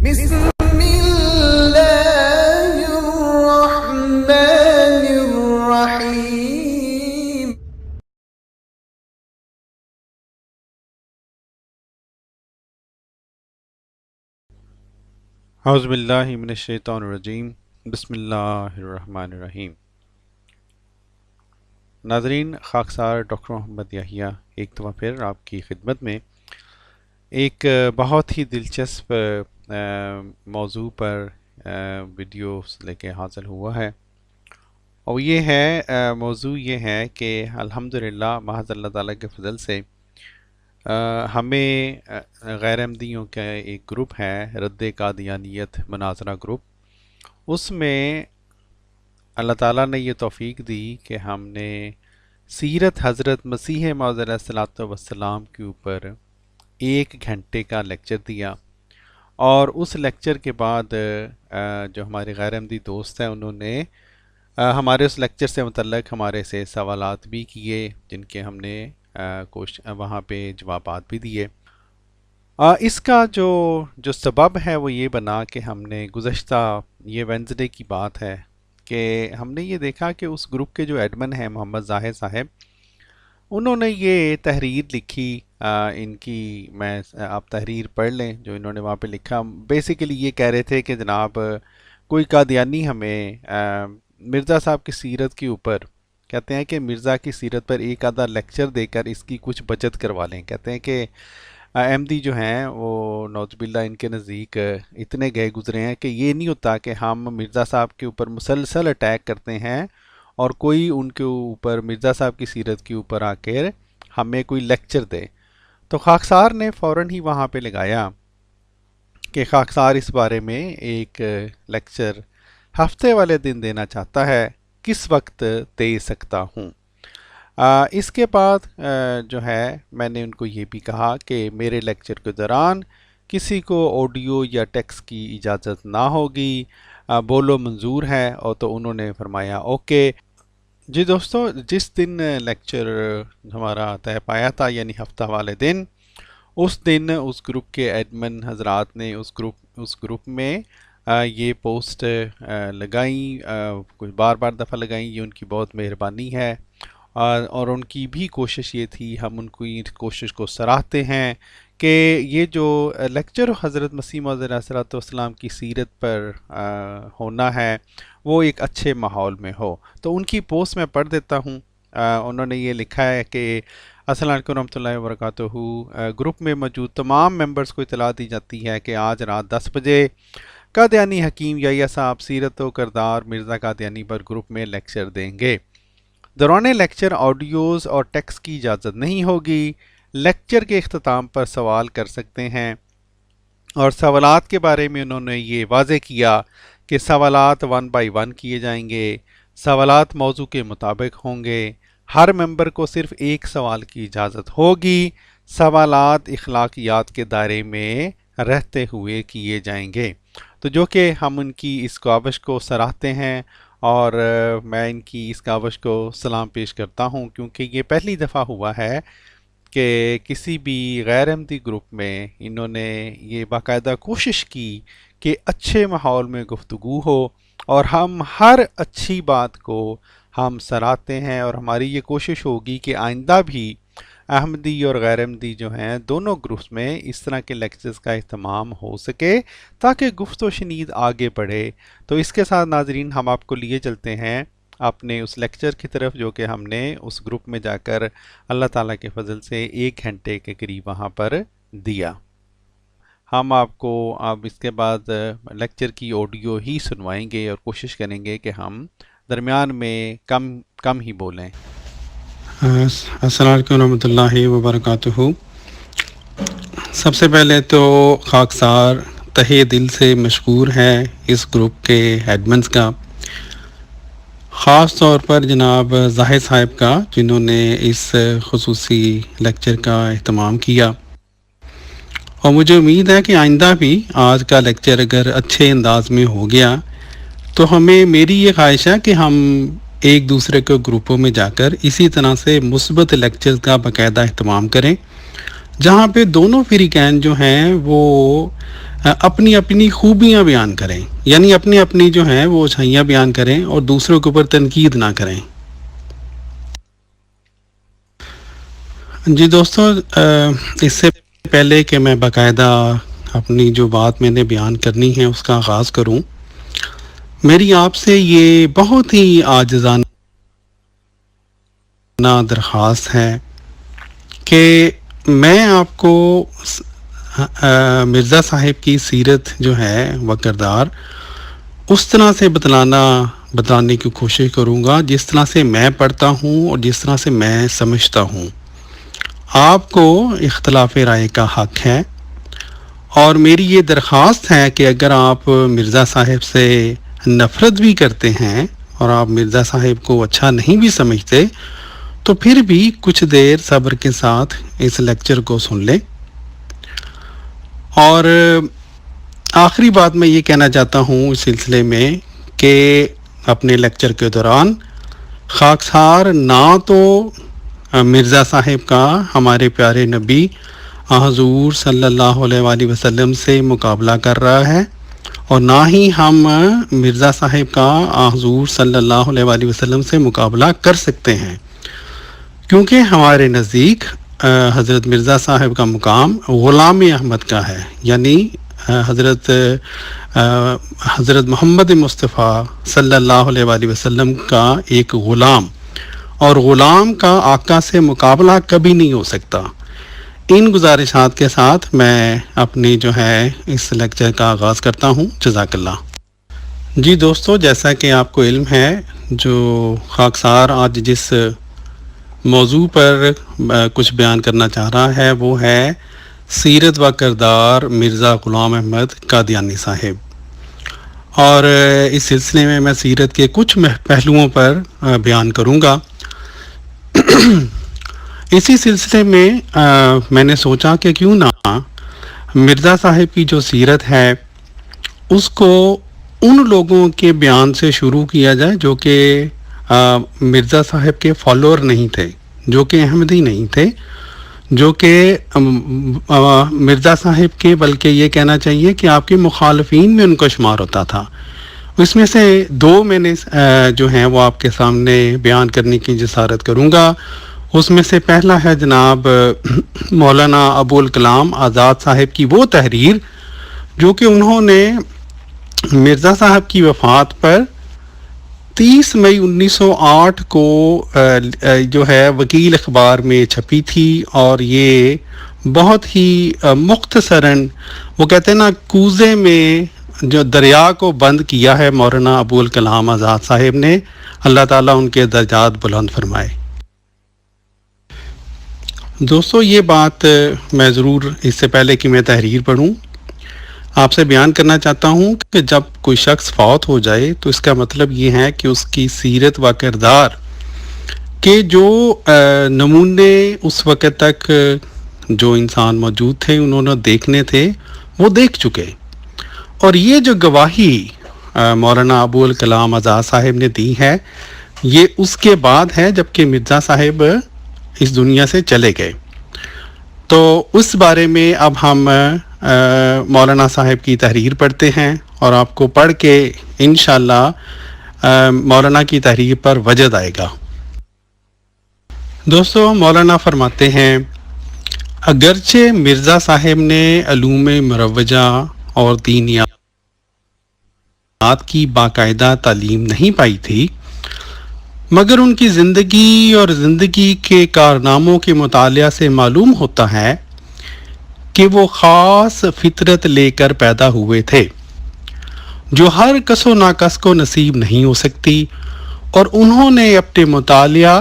بسم اللہ الرحمن الرحیم. اعوذ باللہ من الشیطان الرجیم. بسم اللہ الرحمن الرحیم. ناظرین، خاکسار ڈاکٹر محمد یحییٰ ایک دفعہ پھر آپ کی خدمت میں ایک بہت ہی دلچسپ موضوع پر ویڈیوز لے کے حاصل ہوا ہے، اور یہ ہے موضوع یہ ہے کہ الحمدللہ محض اللہ تعالیٰ کے فضل سے ہمیں غیر احمدیوں کا ایک گروپ ہے، رد قادیانیت مناظرہ گروپ، اس میں اللہ تعالیٰ نے یہ توفیق دی کہ ہم نے سیرت حضرت مسیح موعود علیہ الصلوۃ والسلام کے اوپر 1 گھنٹے کا لیکچر دیا، اور اس لیکچر کے بعد جو ہمارے غیر احمدی دوست ہیں انہوں نے ہمارے اس لیکچر سے متعلق ہمارے سے سوالات بھی کیے، جن کے ہم نے وہاں پہ جوابات بھی دیے. اس کا جو سبب ہے وہ یہ بنا کہ ہم نے گزشتہ یہ وینزڈے کی بات ہے کہ ہم نے یہ دیکھا کہ اس گروپ کے جو ایڈمن ہیں محمد ظاہر صاحب، انہوں نے یہ تحریر لکھی. ان کی آپ تحریر پڑھ لیں جو انہوں نے وہاں پہ لکھا. بیسیکلی یہ کہہ رہے تھے کہ جناب کوئی قادیانی ہمیں مرزا صاحب کی سیرت کے اوپر کہتے ہیں کہ مرزا کی سیرت پر ایک آدھا لیکچر دے کر اس کی کچھ بچت کروا لیں. کہتے ہیں کہ احمدی جو ہیں وہ نعوذ باللہ ان کے نزدیک اتنے گئے گزرے ہیں کہ یہ نہیں ہوتا کہ ہم مرزا صاحب کے اوپر مسلسل اٹیک کرتے ہیں اور کوئی ان کے اوپر مرزا صاحب کی سیرت کے اوپر آ کر ہمیں کوئی لیکچر دے. تو خاکسار نے فوراً ہی وہاں پہ لگایا کہ خاکسار اس بارے میں ایک لیکچر ہفتے والے دن دینا چاہتا ہے، کس وقت دے سکتا ہوں. اس کے بعد جو ہے میں نے ان کو یہ بھی کہا کہ میرے لیکچر کے دوران کسی کو آڈیو یا ٹیکسٹ کی اجازت نہ ہوگی، بولو منظور ہے. اور تو انہوں نے فرمایا اوکے. جی دوستو، جس دن لیکچر ہمارا طے پایا تھا یعنی ہفتہ والے دن، اس دن اس گروپ کے ایڈمن حضرات نے اس گروپ میں یہ پوسٹ لگائیں، کچھ بار دفعہ لگائیں. یہ ان کی بہت مہربانی ہے، اور ان کی بھی کوشش یہ تھی، ہم ان کی کوشش کو سراہتے ہیں کہ یہ جو لیکچر حضرت مسیح موعود علیہ السلام کی سیرت پر ہونا ہے وہ ایک اچھے ماحول میں ہو. تو ان کی پوسٹ میں پڑھ دیتا ہوں. انہوں نے یہ لکھا ہے کہ السلام علیکم ورحمۃ اللہ وبرکاتہ. گروپ میں موجود تمام ممبرز کو اطلاع دی جاتی ہے کہ آج رات 10 بجے قادیانی حکیم یحییٰ صاحب سیرت و کردار مرزا قادیانی پر گروپ میں لیکچر دیں گے. دوران لیکچر آڈیوز اور ٹیکسٹ کی اجازت نہیں ہوگی. لیکچر کے اختتام پر سوال کر سکتے ہیں، اور سوالات کے بارے میں انہوں نے یہ واضح کیا کہ سوالات 1 بائی 1 کیے جائیں گے. سوالات موضوع کے مطابق ہوں گے. ہر ممبر کو صرف ایک سوال کی اجازت ہوگی. سوالات اخلاقیات کے دائرے میں رہتے ہوئے کیے جائیں گے. تو جو کہ ہم ان کی اس کاوش کو سراہتے ہیں، اور میں ان کی اس کاوش کو سلام پیش کرتا ہوں، کیونکہ یہ پہلی دفعہ ہوا ہے کہ کسی بھی غیر احمدی گروپ میں انہوں نے یہ باقاعدہ کوشش کی کہ اچھے ماحول میں گفتگو ہو، اور ہم ہر اچھی بات کو ہم سراہتے ہیں. اور ہماری یہ کوشش ہوگی کہ آئندہ بھی احمدی اور غیر احمدی جو ہیں دونوں گروپس میں اس طرح کے لیکچرز کا اہتمام ہو سکے تاکہ گفت و شنید آگے بڑھے. تو اس کے ساتھ ناظرین ہم آپ کو لیے چلتے ہیں اپنے اس لیکچر کی طرف جو کہ ہم نے اس گروپ میں جا کر اللہ تعالیٰ کے فضل سے 1 گھنٹے کے قریب وہاں پر دیا. ہم آپ کو اب اس کے بعد لیکچر کی آڈیو ہی سنوائیں گے اور کوشش کریں گے کہ ہم درمیان میں کم ہی بولیں. السلام علیکم ورحمۃ اللہ وبرکاتہ. سب سے پہلے تو خاکسار تہہ دل سے مشکور ہے اس گروپ کے ایڈمنز کا، خاص طور پر جناب ظاہر صاحب کا، جنہوں نے اس خصوصی لیکچر کا اہتمام کیا. اور مجھے امید ہے کہ آئندہ بھی آج کا لیکچر اگر اچھے انداز میں ہو گیا تو میری یہ خواہش ہے کہ ہم ایک دوسرے کے گروپوں میں جا کر اسی طرح سے مثبت لیکچر کا باقاعدہ اہتمام کریں، جہاں پہ دونوں فریقین جو ہیں وہ اپنی اپنی خوبیاں بیان کریں، یعنی اپنی اپنی جو ہیں وہ اچھائیاں بیان کریں اور دوسروں کے اوپر تنقید نہ کریں۔ جی دوستو، اس سے پہلے کہ میں باقاعدہ اپنی جو بات میں نے بیان کرنی ہے اس کا آغاز کروں، میری آپ سے یہ بہت ہی عاجزانہ درخواست ہے کہ میں آپ کو مرزا صاحب کی سیرت جو ہے و کردار اس طرح سے بتانے کی کوشش کروں گا جس طرح سے میں پڑھتا ہوں اور جس طرح سے میں سمجھتا ہوں۔ آپ کو اختلاف رائے کا حق ہے، اور میری یہ درخواست ہے کہ اگر آپ مرزا صاحب سے نفرت بھی کرتے ہیں اور آپ مرزا صاحب کو اچھا نہیں بھی سمجھتے تو پھر بھی کچھ دیر صبر کے ساتھ اس لیکچر کو سن لیں۔ اور آخری بات میں یہ کہنا چاہتا ہوں اس سلسلے میں کہ اپنے لیکچر کے دوران خاکسار نہ تو مرزا صاحب کا ہمارے پیارے نبی حضور صلی اللہ علیہ وآلہ وسلم سے مقابلہ کر رہا ہے، اور نہ ہی ہم مرزا صاحب کا حضور صلی اللہ علیہ وآلہ وسلم سے مقابلہ کر سکتے ہیں، کیونکہ ہمارے نزدیک حضرت مرزا صاحب کا مقام غلام احمد کا ہے، یعنی حضرت محمد مصطفیٰ صلی اللہ علیہ وآلہ وسلم کا ایک غلام، اور غلام کا آقا سے مقابلہ کبھی نہیں ہو سکتا۔ ان گزارشات کے ساتھ میں اپنی جو ہے اس لیکچر کا آغاز کرتا ہوں۔ جزاک اللہ۔ جی دوستو، جیسا کہ آپ کو علم ہے، جو خاکسار آج جس موضوع پر کچھ بیان کرنا چاہ رہا ہے وہ ہے سیرت و کردار مرزا غلام احمد قادیانی صاحب، اور اس سلسلے میں سیرت کے کچھ پہلوؤں پر بیان کروں گا۔ اسی سلسلے میں میں نے سوچا کہ کیوں نہ مرزا صاحب کی جو سیرت ہے اس کو ان لوگوں کے بیان سے شروع کیا جائے جو کہ مرزا صاحب کے فالوور نہیں تھے، جو کہ احمدی نہیں تھے، جو کہ مرزا صاحب کے بلکہ یہ کہنا چاہیے کہ آپ کے مخالفین میں ان کا شمار ہوتا تھا۔ اس میں سے دو میں نے جو ہیں وہ آپ کے سامنے بیان کرنے کی جسارت کروں گا۔ اس میں سے پہلا ہے جناب مولانا ابو الکلام آزاد صاحب کی وہ تحریر جو کہ انہوں نے مرزا صاحب کی وفات پر 30 مئی 1908 کو جو ہے وکیل اخبار میں چھپی تھی، اور یہ بہت ہی مختصراً وہ کہتے ہیں نا کوزے میں جو دریا کو بند کیا ہے مولانا ابو الکلام آزاد صاحب نے، اللہ تعالیٰ ان کے درجات بلند فرمائے۔ دوستو، یہ بات میں ضرور اس سے پہلے کہ میں تحریر پڑھوں آپ سے بیان کرنا چاہتا ہوں کہ جب کوئی شخص فوت ہو جائے تو اس کا مطلب یہ ہے کہ اس کی سیرت و کردار کے جو نمونے اس وقت تک جو انسان موجود تھے انہوں نے دیکھنے تھے وہ دیکھ چکے، اور یہ جو گواہی مولانا ابو الکلام آزاد صاحب نے دی ہے یہ اس کے بعد ہے جب کہ مرزا صاحب اس دنیا سے چلے گئے۔ تو اس بارے میں اب ہم مولانا صاحب کی تحریر پڑھتے ہیں، اور آپ کو پڑھ کے انشاءاللہ مولانا کی تحریر پر وجد آئے گا۔ دوستو، مولانا فرماتے ہیں، اگرچہ مرزا صاحب نے علوم مروجہ اور دینیات کی باقاعدہ تعلیم نہیں پائی تھی، مگر ان کی زندگی اور زندگی کے کارناموں کے مطالعہ سے معلوم ہوتا ہے کہ وہ خاص فطرت لے کر پیدا ہوئے تھے جو ہر کس و ناکس کو نصیب نہیں ہو سکتی، اور انہوں نے اپنے مطالعہ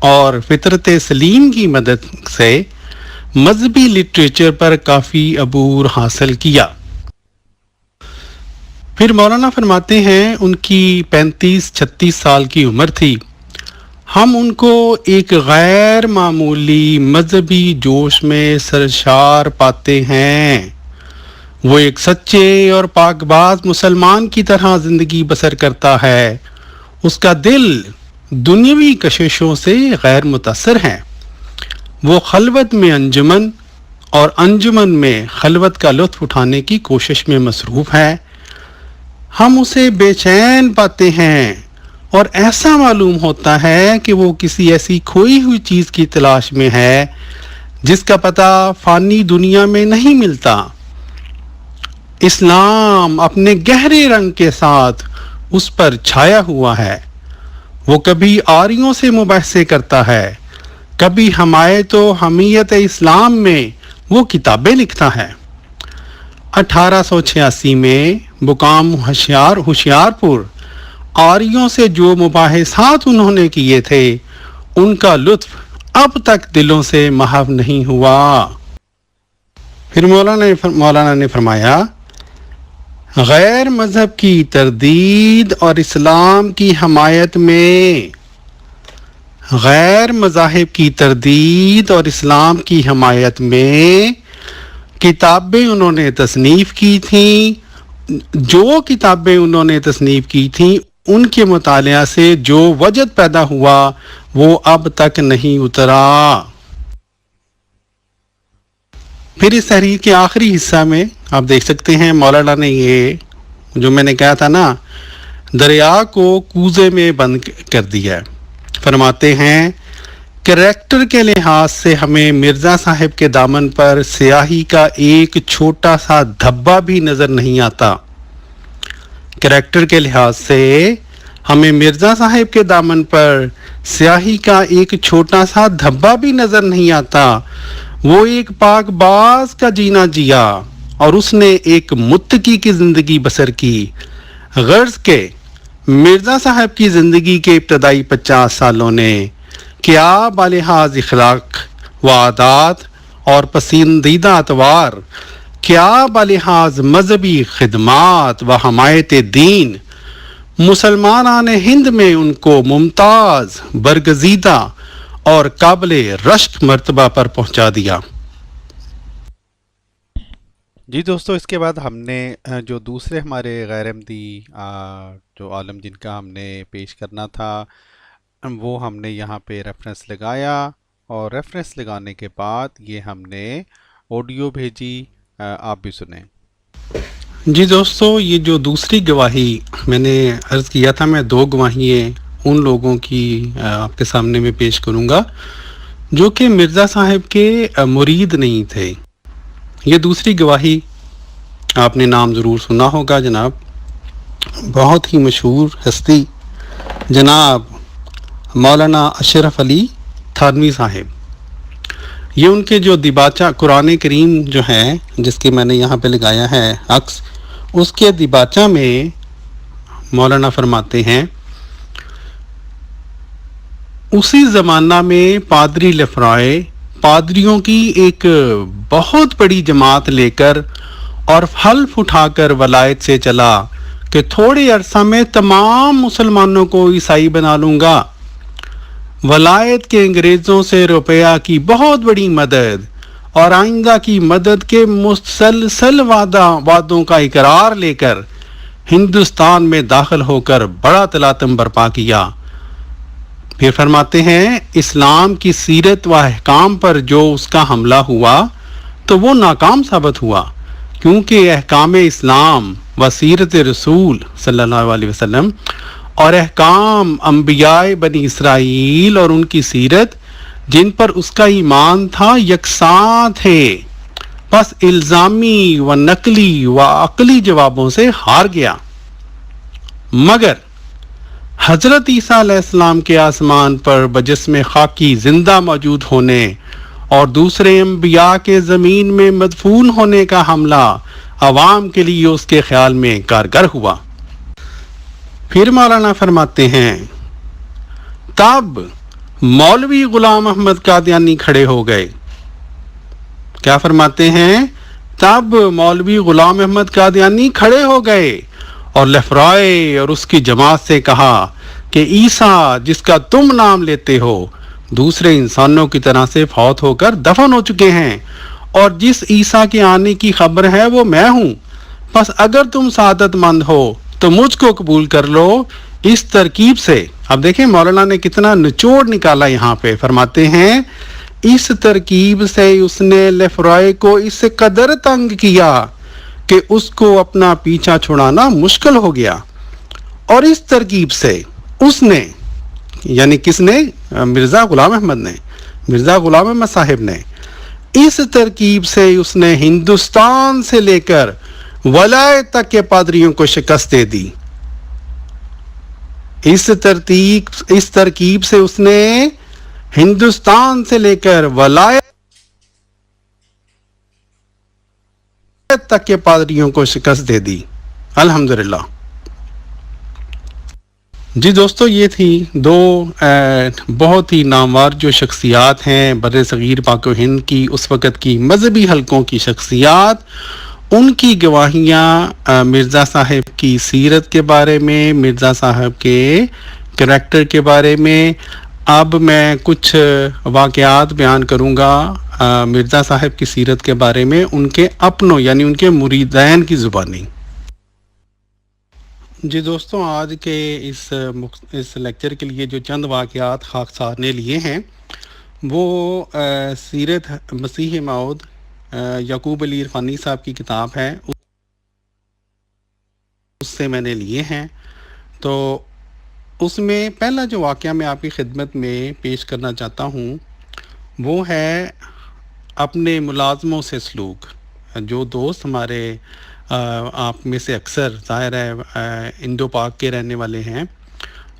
اور فطرت سلیم کی مدد سے مذہبی لٹریچر پر کافی عبور حاصل کیا۔ پھر مولانا فرماتے ہیں ان کی 35-36 سال کی عمر تھی، ہم ان کو ایک غیر معمولی مذہبی جوش میں سرشار پاتے ہیں۔ وہ ایک سچے اور پاک باز مسلمان کی طرح زندگی بسر کرتا ہے، اس کا دل دنیاوی کششوں سے غیر متاثر ہے، وہ خلوت میں انجمن اور انجمن میں خلوت کا لطف اٹھانے کی کوشش میں مصروف ہے، ہم اسے بے چین پاتے ہیں اور ایسا معلوم ہوتا ہے کہ وہ کسی ایسی کھوئی ہوئی چیز کی تلاش میں ہے جس کا پتہ فانی دنیا میں نہیں ملتا۔ اسلام اپنے گہرے رنگ کے ساتھ اس پر چھایا ہوا ہے۔ وہ کبھی آریوں سے مباحثے کرتا ہے، کبھی حمایت و حمیت اسلام میں وہ کتابیں لکھتا ہے۔ 1886 میں مقام ہوشیارپور آریوں سے جو مباحثات انہوں نے کیے تھے ان کا لطف اب تک دلوں سے محو نہیں ہوا۔ پھر مولانا نے فرمایا، غیر مذہب کی تردید اور اسلام کی حمایت میں، غیر مذاہب کی تردید اور اسلام کی حمایت میں کتابیں انہوں نے تصنیف کی تھیں۔ جو کتابیں انہوں نے تصنیف کی تھیں ان کے مطالعہ سے جو وجد پیدا ہوا وہ اب تک نہیں اترا۔ پھر اس تحریر کے آخری حصہ میں آپ دیکھ سکتے ہیں مولانا نے یہ جو میں نے کہا تھا نا، دریا کو کوزے میں بند کر دیا ہے۔ فرماتے ہیں، کریکٹر کے لحاظ سے ہمیں مرزا صاحب کے دامن پر سیاہی کا ایک چھوٹا سا دھبا بھی نظر نہیں آتا۔ کریکٹر کے لحاظ سے ہمیں مرزا صاحب کے دامن پر سیاہی کا ایک چھوٹا سا دھبا بھی نظر نہیں آتا۔ وہ ایک پاک باز کا جینا جیا اور اس نے ایک متقی کی زندگی بسر کی، غرض کہ مرزا صاحب کی زندگی کے ابتدائی 50 سالوں نے کیا بالحاظ اخلاق و عادات اور پسندیدہ اطوار، کیا بالحاظ مذہبی خدمات و حمایت دین مسلمانان ہند میں ان کو ممتاز، برگزیدہ اور قابل رشک مرتبہ پر پہنچا دیا۔ جی دوستو، اس کے بعد ہم نے جو دوسرے ہمارے غیر احمدی جو عالم جن کا ہم نے پیش کرنا تھا وہ ہم نے یہاں پہ ریفرنس لگایا، اور ریفرنس لگانے کے بعد یہ ہم نے آڈیو بھیجی، آپ بھی سنیں۔ جی دوستو، یہ جو دوسری گواہی میں نے عرض کیا تھا، میں 2 گواہیاں ان لوگوں کی آپ کے سامنے میں پیش کروں گا جو کہ مرزا صاحب کے مرید نہیں تھے۔ یہ دوسری گواہی آپ نے نام ضرور سنا ہوگا، جناب بہت ہی مشہور ہستی جناب مولانا اشرف علی تھانوی صاحب۔ یہ ان کے جو دیباچہ قرآن کریم جو ہے جس کے میں نے یہاں پہ لگایا ہے عکس، اس کے دیباچہ میں مولانا فرماتے ہیں، اسی زمانہ میں پادری لفرائے پادریوں کی ایک بہت بڑی جماعت لے کر اور حلف اٹھا کر ولایت سے چلا کہ تھوڑے عرصہ میں تمام مسلمانوں کو عیسائی بنا لوں گا۔ ولایت کے انگریزوں سے روپیہ کی بہت بڑی مدد اور آئندہ کی مدد کے مسلسل وعدوں کا اقرار لے کر ہندوستان میں داخل ہو کر بڑا تلاطم برپا کیا۔ پھر فرماتے ہیں، اسلام کی سیرت و احکام پر جو اس کا حملہ ہوا تو وہ ناکام ثابت ہوا، کیونکہ احکام اسلام و سیرت رسول صلی اللہ علیہ وسلم اور احکام انبیاء بنی اسرائیل اور ان کی سیرت جن پر اس کا ایمان تھا یکساں تھے، بس الزامی و نقلی و عقلی جوابوں سے ہار گیا۔ مگر حضرت عیسیٰ علیہ السلام کے آسمان پر بجسم خاکی زندہ موجود ہونے اور دوسرے انبیاء کے زمین میں مدفون ہونے کا حملہ عوام کے لیے اس کے خیال میں کارگر ہوا۔ پھر مولانا فرماتے ہیں، تب مولوی غلام احمد قادیانی کھڑے ہو گئے۔ کیا فرماتے ہیں؟ تب مولوی غلام احمد قادیانی کھڑے ہو گئے اور لفرائے اور اس کی جماعت سے کہا کہ عیسیٰ جس کا تم نام لیتے ہو دوسرے انسانوں کی طرح سے فوت ہو کر دفن ہو چکے ہیں، اور جس عیسیٰ کے آنے کی خبر ہے وہ میں ہوں، بس اگر تم سعادت مند ہو تو مجھ کو قبول کر لو۔ اس ترکیب سے اب دیکھیں مولانا نے کتنا نچوڑ نکالا یہاں پہ۔ فرماتے ہیں، اس ترکیب سے اس نے لیفرائے کو اس قدر تنگ کیا کہ اس کو اپنا پیچھا چھڑانا مشکل ہو گیا، اور اس ترکیب سے اس نے، یعنی کس نے؟ مرزا غلام احمد نے، مرزا غلام احمد صاحب نے، اس ترکیب سے اس نے ہندوستان سے لے کر ولایت تک کے پادریوں کو شکست دے دی۔ اس ترکیب سے اس نے ہندوستان سے لے کر ولایت تک کے پادریوں کو شکست دے دی، الحمدللہ۔ جی دوستو، یہ تھی دو بہت ہی نامور جو شخصیات ہیں بر صغیر پاک و ہند کی اس وقت کی مذہبی حلقوں کی شخصیات، ان کی گواہیاں مرزا صاحب کی سیرت کے بارے میں، مرزا صاحب کے کریکٹر کے بارے میں۔ اب میں کچھ واقعات بیان کروں گا مرزا صاحب کی سیرت کے بارے میں، ان کے اپنوں یعنی ان کے مریدین کی زبانی۔ جی دوستوں، آج کے اس لیکچر کے لیے جو چند واقعات خاکسار نے لیے ہیں وہ سیرت مسیح موعود یعقوب علی عرفانی صاحب کی کتاب ہے، اس سے میں نے لیے ہیں۔ تو اس میں پہلا جو واقعہ میں آپ کی خدمت میں پیش کرنا چاہتا ہوں وہ ہے اپنے ملازموں سے سلوک۔ جو دوست ہمارے آپ میں سے اکثر ظاہر ہے انڈو پاک کے رہنے والے ہیں،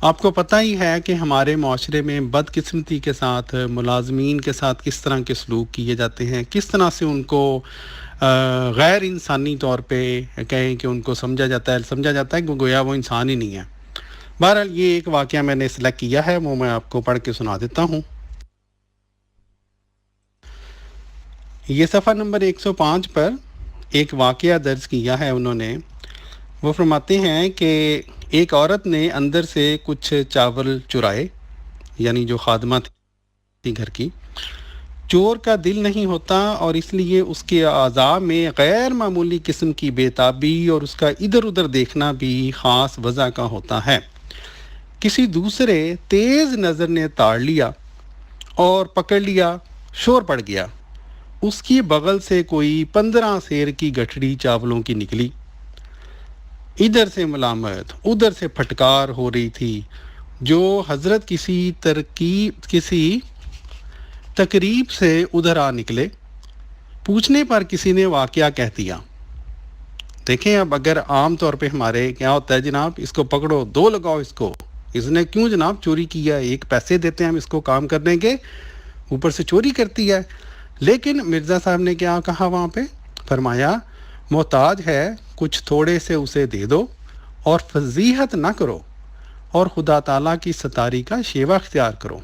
آپ کو پتہ ہی ہے کہ ہمارے معاشرے میں بدقسمتی کے ساتھ ملازمین کے ساتھ کس طرح کے سلوک کیے جاتے ہیں، کس طرح سے ان کو غیر انسانی طور پہ کہیں کہ ان کو سمجھا جاتا ہے کہ گویا وہ انسان ہی نہیں ہے۔ بہرحال یہ ایک واقعہ میں نے سلیکٹ کیا ہے، وہ میں آپ کو پڑھ کے سنا دیتا ہوں۔ یہ صفحہ نمبر 105 پر ایک واقعہ درج کیا ہے انہوں نے۔ وہ فرماتے ہیں کہ ایک عورت نے اندر سے کچھ چاول چرائے، یعنی جو خادمہ تھی گھر کی۔ چور کا دل نہیں ہوتا اور اس لیے اس کے اعضاء میں غیر معمولی قسم کی بے تابی اور اس کا ادھر ادھر دیکھنا بھی خاص وجہ کا ہوتا ہے۔ کسی دوسرے تیز نظر نے تاڑ لیا اور پکڑ لیا، شور پڑ گیا۔ اس کی بغل سے کوئی 15 سیر کی گٹھڑی چاولوں کی نکلی۔ ادھر سے ملامت، ادھر سے پھٹکار ہو رہی تھی۔ جو حضرت کسی تقریب سے ادھر آ نکلے، پوچھنے پر کسی نے واقعہ کہہ دیا۔ دیکھیں اب اگر عام طور پہ ہمارے کیا ہوتا ہے، جناب اس کو پکڑو، 2 لگاؤ اس نے کیوں جناب چوری کیا، 1 پیسے دیتے ہیں ہم اس کو کام کرنے کے، اوپر سے چوری کرتی ہے۔ لیکن مرزا صاحب نے کیا کہا وہاں پہ؟ فرمایا محتاج ہے، کچھ تھوڑے سے اسے دے دو اور فضیحت نہ کرو اور خدا تعالیٰ کی ستاری کا شیوہ اختیار کرو۔